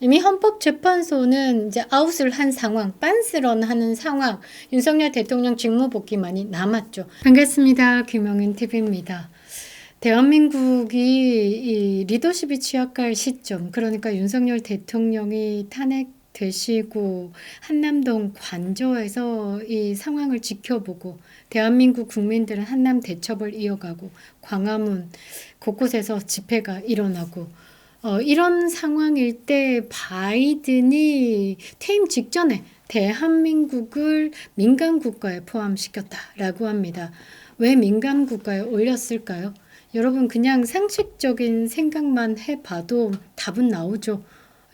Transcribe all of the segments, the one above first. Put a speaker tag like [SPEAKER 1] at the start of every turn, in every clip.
[SPEAKER 1] 이미 헌법재판소는 이제 아웃을 한 상황, 빤스런 하는 상황, 윤석열 대통령 직무복귀만이 남았죠. 반갑습니다. 김영인 TV입니다. 대한민국이 이 리더십이 취약할 시점, 그러니까 윤석열 대통령이 탄핵되시고 한남동 관저에서 이 상황을 지켜보고 대한민국 국민들은 한남 대첩을 이어가고 광화문 곳곳에서 집회가 일어나고 이런 상황일 때 바이든이 퇴임 직전에 대한민국을 민간 국가에 포함시켰다라고 합니다. 왜 민간 국가에 올렸을까요? 여러분 그냥 상식적인 생각만 해봐도 답은 나오죠.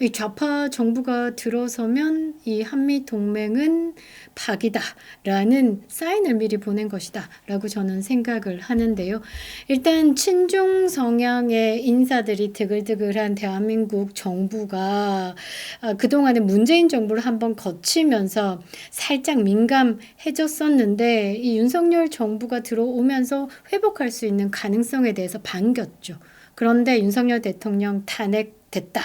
[SPEAKER 1] 이 좌파 정부가 들어서면 이 한미 동맹은 파기다라는 사인을 미리 보낸 것이다라고 저는 생각을 하는데요. 일단 친중 성향의 인사들이 드글드글한 대한민국 정부가 그동안에 문재인 정부를 한번 거치면서 살짝 민감해졌었는데 이 윤석열 정부가 들어오면서 회복할 수 있는 가능성에 대해서 반겼죠. 그런데 윤석열 대통령 탄핵됐다.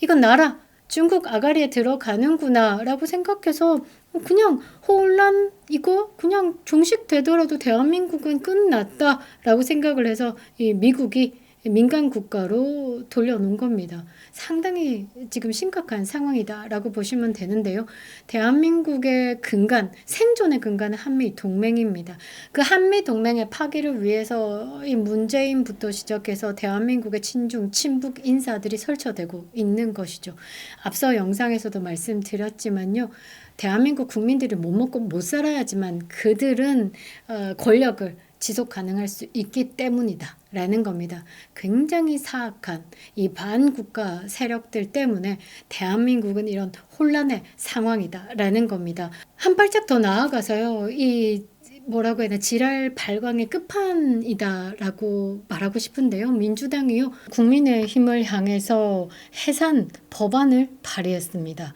[SPEAKER 1] 이건 나라 중국 아가리에 들어가는구나 라고 생각해서 그냥 혼란 이거 그냥 종식되더라도 대한민국은 끝났다 라고 생각을 해서 이 미국이 민간 국가로 돌려놓은 겁니다. 상당히 지금 심각한 상황이다 라고 보시면 되는데요. 대한민국의 근간, 생존의 근간은 한미 동맹입니다. 그 한미 동맹의 파기를 위해서 이 문재인부터 시작해서 대한민국의 친중, 친북 인사들이 설쳐되고 있는 것이죠. 앞서 영상에서도 말씀드렸지만요. 대한민국 국민들이 못 먹고 못 살아야지만 그들은 권력을 지속 가능할 수 있기 때문이다 라는 겁니다. 굉장히 사악한 이 반국가 세력들 때문에 대한민국은 이런 혼란의 상황이다 라는 겁니다. 한 발짝 더 나아가서요. 이 뭐라고 해야 되나 지랄 발광의 끝판이다라고 말하고 싶은데요. 민주당이요. 국민의힘을 향해서 해산 법안을 발의했습니다.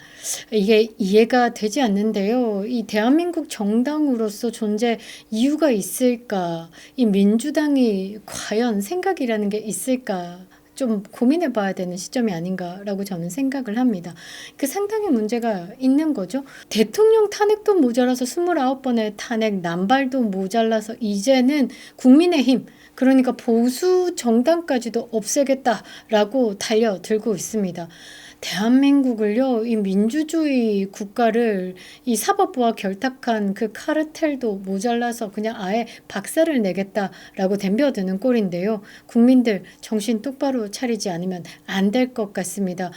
[SPEAKER 1] 이게 이해가 되지 않는데요. 이 대한민국 정당으로서 존재 이유가 있을까? 이 민주당이 과연 생각이라는 게 있을까? 좀 고민해 봐야 되는 시점이 아닌가라고 저는 생각을 합니다. 그 상당히 문제가 있는 거죠. 대통령 탄핵도 모자라서 29번의 탄핵, 남발도 모자라서 이제는 국민의힘, 그러니까 보수 정당까지도 없애겠다라고 달려들고 있습니다. 대한민국을요, 이 민주주의 국가를 이 사법부와 결탁한 그 카르텔도 모자라서 그냥 아예 박살을 내겠다라고 덤벼드는 꼴인데요. 국민들 정신 똑바로 차리지 않으면 안 될 것 같습니다.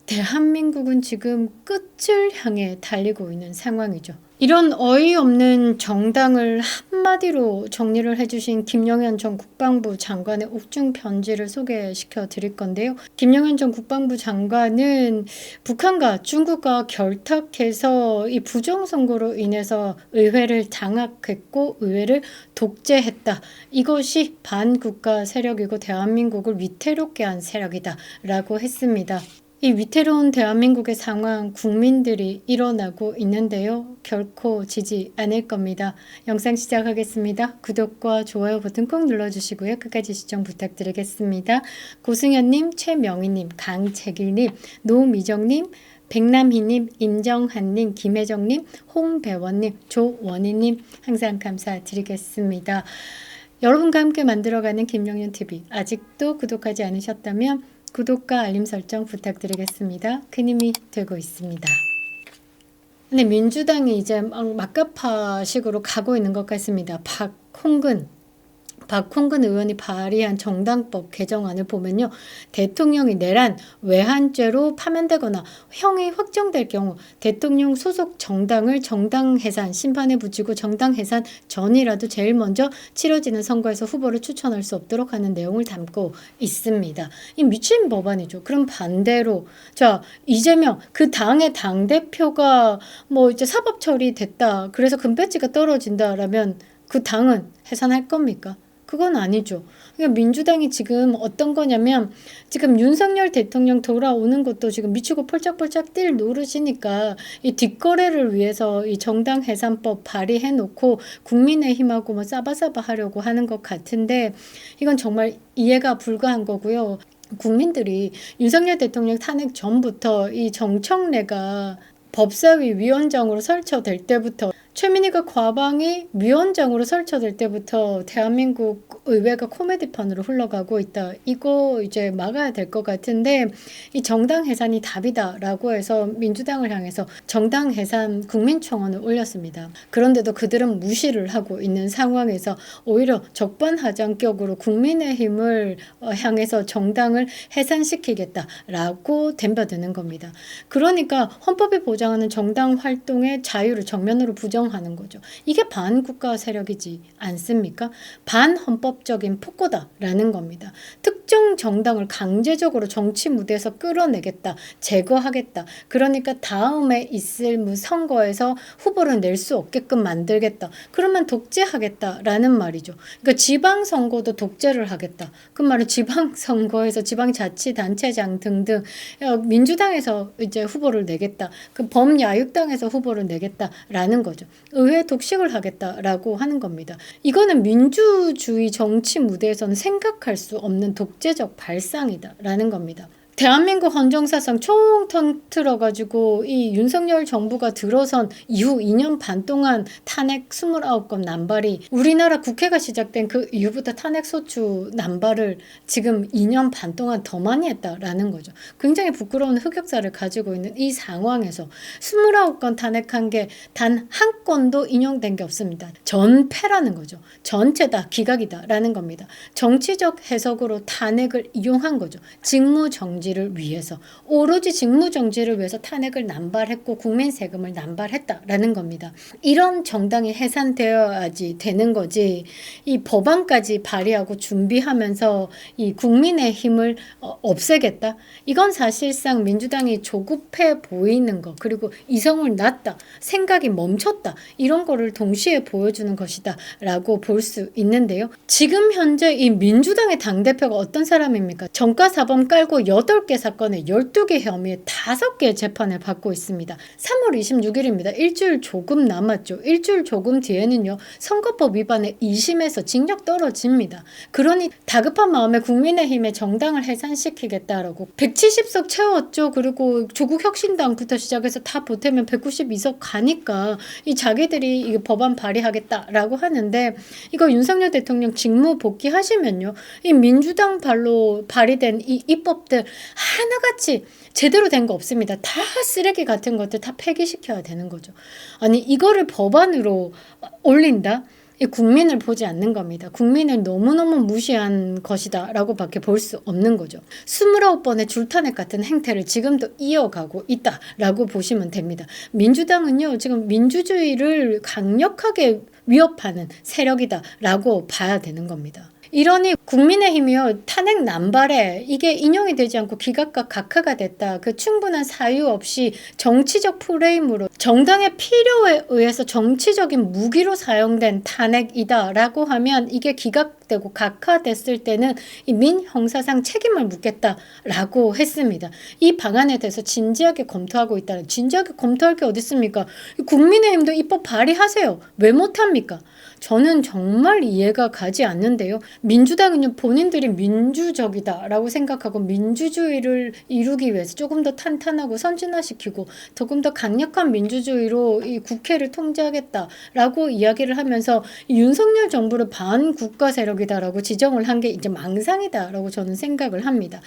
[SPEAKER 1] 대한민국은 지금 끝을 향해 달리고 있는 상황이죠. 이런 어이없는 정당을 한마디로 정리를 해주신 김영현 전 국방부 장관의 옥중 편지를 소개시켜 드릴 건데요. 김영현 전 국방부 장관은 북한과 중국과 결탁해서 이 부정선거로 인해서 의회를 장악했고 의회를 독재했다. 이것이 반국가 세력이고 대한민국을 위태롭게 한 세력이다 라고 했습니다. 이 위태로운 대한민국의 상황 국민들이 일어나고 있는데요. 결코 지지 않을 겁니다. 영상 시작하겠습니다. 구독과 좋아요 버튼 꼭 눌러주시고요. 끝까지 시청 부탁드리겠습니다. 고승현님, 최명희님, 강채길님, 노미정님, 백남희님, 임정한님, 김혜정님, 홍배원님, 조원희님 항상 감사드리겠습니다. 여러분과 함께 만들어가는 김영윤TV 아직도 구독하지 않으셨다면 구독과 알림 설정 부탁드리겠습니다. 큰 힘이 되고 있습니다. 근데 민주당이 이제 막가파식으로 가고 있는 것 같습니다. 박홍근 의원이 발의한 정당법 개정안을 보면요. 대통령이 내란 외환죄로 파면되거나 형이 확정될 경우 대통령 소속 정당을 정당 해산 심판에 붙이고 정당 해산 전이라도 제일 먼저 치러지는 선거에서 후보를 추천할 수 없도록 하는 내용을 담고 있습니다. 이 미친 법안이죠. 그럼 반대로 자 이재명 그 당의 당대표가 뭐 이제 사법 처리됐다. 그래서 금배지가 떨어진다라면 그 당은 해산할 겁니까? 그건 아니죠. 그러니까 민주당이 지금 어떤 거냐면 지금 윤석열 대통령 돌아오는 것도 지금 미치고 펄짝펄짝 뛸 노릇이니까 이 뒷거래를 위해서 이 정당 해산법 발의해 놓고 국민의힘하고 뭐 싸바싸바 하려고 하는 것 같은데 이건 정말 이해가 불가한 거고요. 국민들이 윤석열 대통령 탄핵 전부터 이 정청래가 법사위 위원장으로 설쳐될 때부터, 최민희가 과방위 위원장으로 설쳐될 때부터 대한민국 의회가 코미디판으로 흘러가고 있다. 이거 이제 막아야 될 것 같은데, 이 정당 해산이 답이다라고 해서 민주당을 향해서 정당 해산 국민청원을 올렸습니다. 그런데도 그들은 무시를 하고 있는 상황에서 오히려 적반하장격으로 국민의힘을 향해서 정당을 해산시키겠다라고 덤벼드는 겁니다. 그러니까 헌법이 보장하는 정당 활동의 자유를 정면으로 부정하는 거죠. 이게 반국가 세력이지 않습니까? 반헌법적인 폭거다라는 겁니다. 특정 정당을 강제적으로 정치 무대에서 끌어내겠다, 제거하겠다. 그러니까 다음에 있을 선거에서 후보를 낼 수 없게끔 만들겠다. 그러면 독재하겠다라는 말이죠. 그러니까 지방선거도 독재를 하겠다. 그 말은 지방선거에서 지방자치단체장 등등 민주당에서 이제 후보를 내겠다. 그 범야육당에서 후보를 내겠다라는 거죠. 의회 독식을 하겠다라고 하는 겁니다. 이거는 민주주의 정치 무대에서는 생각할 수 없는 독재적 발상이다라는 겁니다. 대한민국 헌정사상 총 터트려가지고 이 윤석열 정부가 들어선 이후 2년 반 동안 탄핵 29건 남발이, 우리나라 국회가 시작된 그 이후부터 탄핵 소추 남발을 지금 2년 반 동안 더 많이 했다라는 거죠. 굉장히 부끄러운 흑역사를 가지고 있는 이 상황에서 29건 탄핵한 게 단 한 건도 인용된 게 없습니다. 전패라는 거죠. 전체 다 기각이다라는 겁니다. 정치적 해석으로 탄핵을 이용한 거죠. 직무정지 를 위해서, 오로지 직무정지를 위해서 탄핵을 남발했고 국민 세금을 남발했다라는 겁니다. 이런 정당이 해산되어야지 되는 거지, 이 법안까지 발의하고 준비하면서 이 국민의 힘을 없애겠다? 이건 사실상 민주당이 조급해 보이는 거, 그리고 이성을 놨다, 생각이 멈췄다, 이런 거를 동시에 보여주는 것이다 라고 볼 수 있는데요. 지금 현재 이 민주당의 당대표가 어떤 사람입니까? 정가사범 깔고 8개 사건에 12개 혐의에 5개 재판을 받고 있습니다. 3월 26일입니다. 일주일 조금 남았죠. 일주일 조금 뒤에는요, 선거법 위반에 2심에서 징역 떨어집니다. 그러니 다급한 마음에 국민의힘의 정당을 해산시키겠다라고 170석 채웠죠. 그리고 조국혁신당부터 시작해서 다 보태면 192석 가니까 이 자기들이 이 법안 발의하겠다라고 하는데, 이거 윤석열 대통령 직무 복귀하시면요, 이 민주당 발로 발의된 이 입법들 하나같이 제대로 된 거 없습니다. 다 쓰레기 같은 것들 다 폐기시켜야 되는 거죠. 아니, 이거를 법안으로 올린다? 이 국민을 보지 않는 겁니다. 국민을 너무너무 무시한 것이다 라고 밖에 볼 수 없는 거죠. 29번의 줄탄핵 같은 행태를 지금도 이어가고 있다 라고 보시면 됩니다. 민주당은요, 지금 민주주의를 강력하게 위협하는 세력이다 라고 봐야 되는 겁니다. 이러니 국민의힘이요, 탄핵 남발에 이게 인용이 되지 않고 기각과 각하가 됐다, 그 충분한 사유 없이 정치적 프레임으로 정당의 필요에 의해서 정치적인 무기로 사용된 탄핵이다 라고 하면, 이게 기각되고 각하됐을 때는 이 민형사상 책임을 묻겠다라고 했습니다. 이 방안에 대해서 진지하게 검토하고 있다는, 진지하게 검토할 게 어디 있습니까? 국민의힘도 입법 발의하세요. 왜 못합니까? 저는 정말 이해가 가지 않는데요. 민주당은요, 본인들이 민주적이다라고 생각하고 민주주의를 이루기 위해서 조금 더 탄탄하고 선진화시키고 조금 더 강력한 민주주의로 이 국회를 통제하겠다라고 이야기를 하면서 윤석열 정부를 반국가 세력이다라고 지정을 한 게 이제 망상이다라고 저는 생각을 합니다.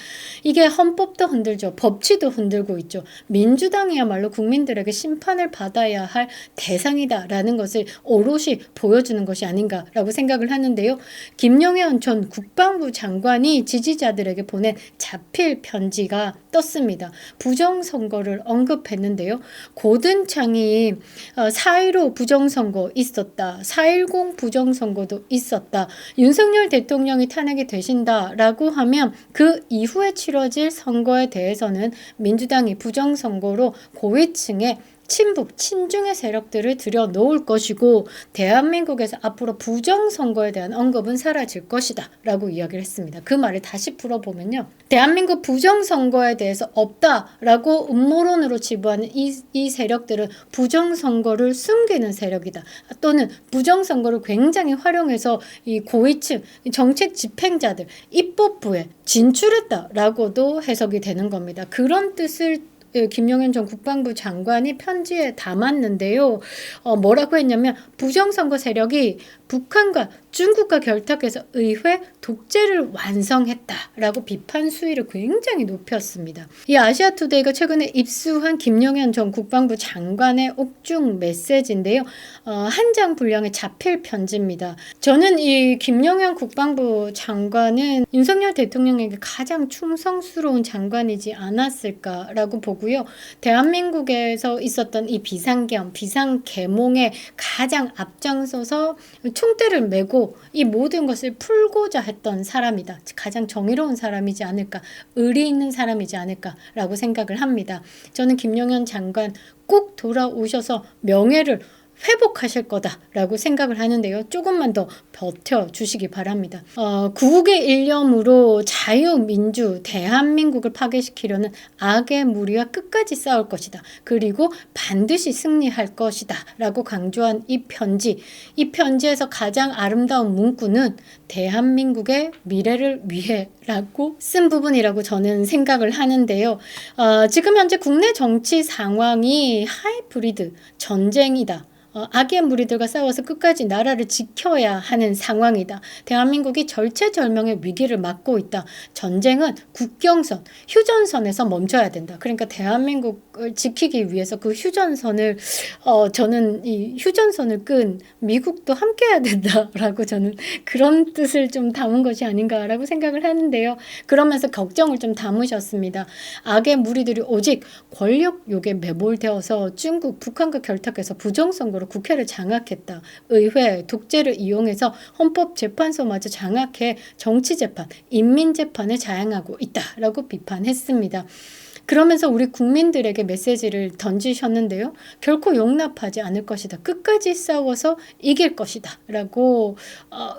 [SPEAKER 1] 이게 헌법도 흔들죠. 법치도 흔들고 있죠. 민주당이야말로 국민들에게 심판을 받아야 할 대상이다라는 것을 오롯이 보여주는 것이 아닌가라고 생각을 하는데요. 김영현 전 국방부 장관이 지지자들에게 보낸 자필 편지가 떴습니다. 부정선거를 언급했는데요. 고든창이 4.15 부정선거 있었다, 4.10 부정선거도 있었다, 윤석열 대통령이 탄핵이 되신다라고 하면 그 이후에 치러질 선거에 대해서는 민주당이 부정선거로 고위층에 친북, 친중의 세력들을 들여놓을 것이고 대한민국에서 앞으로 부정선거에 대한 언급은 사라질 것이다 라고 이야기를 했습니다. 그 말을 다시 풀어보면요. 대한민국 부정선거에 대해서 없다라고 음모론으로 치부하는 이 세력들은 부정선거를 숨기는 세력이다. 또는 부정선거를 굉장히 활용해서 이 고위층, 정책 집행자들, 입법부에 진출했다라고도 해석이 되는 겁니다. 그런 뜻을 김용현 전 국방부 장관이 편지에 담았는데요. 뭐라고 했냐면 부정선거 세력이 북한과 중국과 결탁해서 의회 독재를 완성했다라고 비판 수위를 굉장히 높였습니다. 이 아시아투데이가 최근에 입수한 김용현 전 국방부 장관의 옥중 메시지인데요. 한 장 분량의 자필 편지입니다. 저는 이 김용현 국방부 장관은 윤석열 대통령에게 가장 충성스러운 장관이지 않았을까라고 보고요. 대한민국에서 있었던 이 비상계엄, 비상계몽에 가장 앞장서서 총대를 메고 이 모든 것을 풀고자 했던 사람이다. 가장 정의로운 사람이지 않을까, 의리 있는 사람이지 않을까라고 생각을 합니다. 저는 김용현 장관 꼭 돌아오셔서 명예를 회복하실 거다라고 생각을 하는데요. 조금만 더 버텨주시기 바랍니다. 구국의 일념으로 자유민주 대한민국을 파괴시키려는 악의 무리와 끝까지 싸울 것이다. 그리고 반드시 승리할 것이다 라고 강조한 이 편지에서 가장 아름다운 문구는 대한민국의 미래를 위해 라고 쓴 부분이라고 저는 생각을 하는데요. 지금 현재 국내 정치 상황이 하이브리드 전쟁이다. 악의 무리들과 싸워서 끝까지 나라를 지켜야 하는 상황이다. 대한민국이 절체절명의 위기를 맞고 있다. 전쟁은 국경선, 휴전선에서 멈춰야 된다. 그러니까 대한민국을 지키기 위해서 그 휴전선을 저는 이 휴전선을 끈 미국도 함께해야 된다라고 저는 그런 뜻을 좀 담은 것이 아닌가라고 생각을 하는데요. 그러면서 걱정을 좀 담으셨습니다. 악의 무리들이 오직 권력욕에 매몰되어서 중국, 북한과 결탁해서 부정선거로 국회를 장악했다. 의회, 독재를 이용해서 헌법재판소마저 장악해 정치재판, 인민재판을 자행하고 있다라고 비판했습니다. 그러면서 우리 국민들에게 메시지를 던지셨는데요. 결코 용납하지 않을 것이다. 끝까지 싸워서 이길 것이다. 라고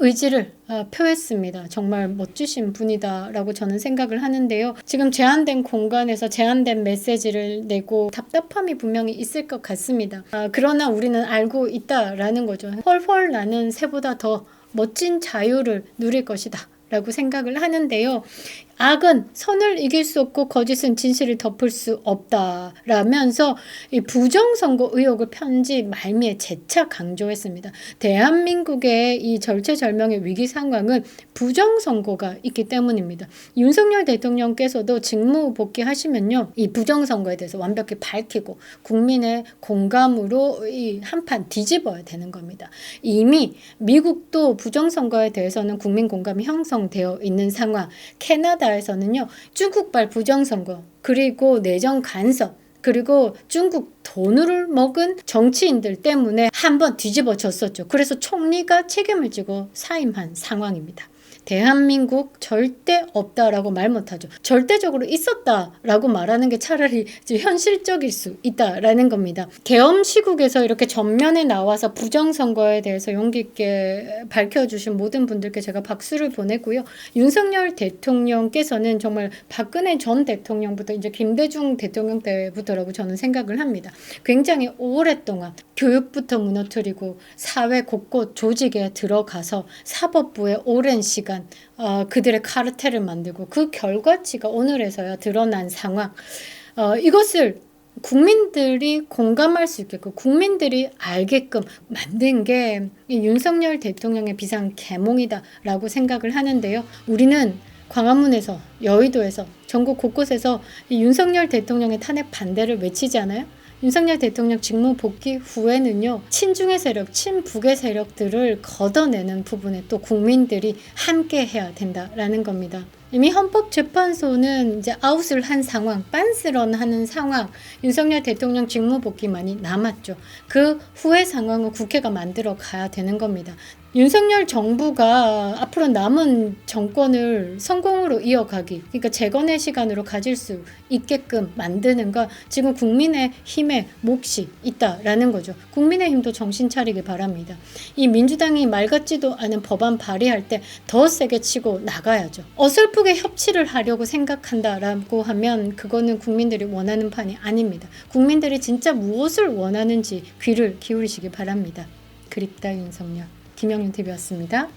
[SPEAKER 1] 의지를 표했습니다. 정말 멋지신 분이다 라고 저는 생각을 하는데요. 지금 제한된 공간에서 제한된 메시지를 내고 답답함이 분명히 있을 것 같습니다. 그러나 우리는 알고 있다라는 거죠. 훨훨 나는 새보다 더 멋진 자유를 누릴 것이다 라고 생각을 하는데요. 악은 선을 이길 수 없고 거짓은 진실을 덮을 수 없다라면서 이 부정선거 의혹을 편지 말미에 재차 강조했습니다. 대한민국의 이 절체절명의 위기 상황은 부정선거가 있기 때문입니다. 윤석열 대통령께서도 직무 복귀하시면요, 이 부정선거에 대해서 완벽히 밝히고 국민의 공감으로 이 한판 뒤집어야 되는 겁니다. 이미 미국도 부정선거에 대해서는 국민 공감이 형성되어 있는 상황, 캐나다에서는요, 중국발 부정선거, 그리고 내정 간섭, 그리고 중국 돈을 먹은 정치인들 때문에 한번 뒤집어졌었죠. 그래서 총리가 책임을 지고 사임한 상황입니다. 대한민국 절대 없다라고 말 못하죠. 절대적으로 있었다라고 말하는 게 차라리 현실적일 수 있다라는 겁니다. 계엄 시국에서 이렇게 전면에 나와서 부정선거에 대해서 용기 있게 밝혀주신 모든 분들께 제가 박수를 보내고요. 윤석열 대통령께서는 정말 박근혜 전 대통령부터 이제 김대중 대통령 때부터라고 저는 생각을 합니다. 굉장히 오랫동안 교육부터 무너뜨리고 사회 곳곳 조직에 들어가서 사법부에 오랜 시간 그들의 카르텔을 만들고 그 결과치가 오늘에서야 드러난 상황, 이것을 국민들이 공감할 수 있게끔 국민들이 알게끔 만든 게 윤석열 대통령의 비상계몽이다라고 생각을 하는데요. 우리는 광화문에서, 여의도에서, 전국 곳곳에서 이 윤석열 대통령의 탄핵 반대를 외치지 않아요? 윤석열 대통령 직무 복귀 후에는요, 친중의 세력, 친북의 세력들을 걷어내는 부분에 또 국민들이 함께 해야 된다라는 겁니다. 이미 헌법재판소는 이제 아웃을 한 상황, 빤스런 하는 상황, 윤석열 대통령 직무복귀만이 남았죠. 그 후의 상황을 국회가 만들어 가야 되는 겁니다. 윤석열 정부가 앞으로 남은 정권을 성공으로 이어가기, 그러니까 재건의 시간으로 가질 수 있게끔 만드는 건 지금 국민의힘의 몫이 있다라는 거죠. 국민의힘도 정신 차리기 바랍니다. 이 민주당이 말 같지도 않은 법안 발의할 때 더 세게 치고 나가야죠. 어설프게 협치를 하려고 생각한다라고 하면 그거는 국민들이 원하는 판이 아닙니다. 국민들이 진짜 무엇을 원하는지 귀를 기울이시기 바랍니다. 그립다 윤석열. 김영윤 TV였습니다.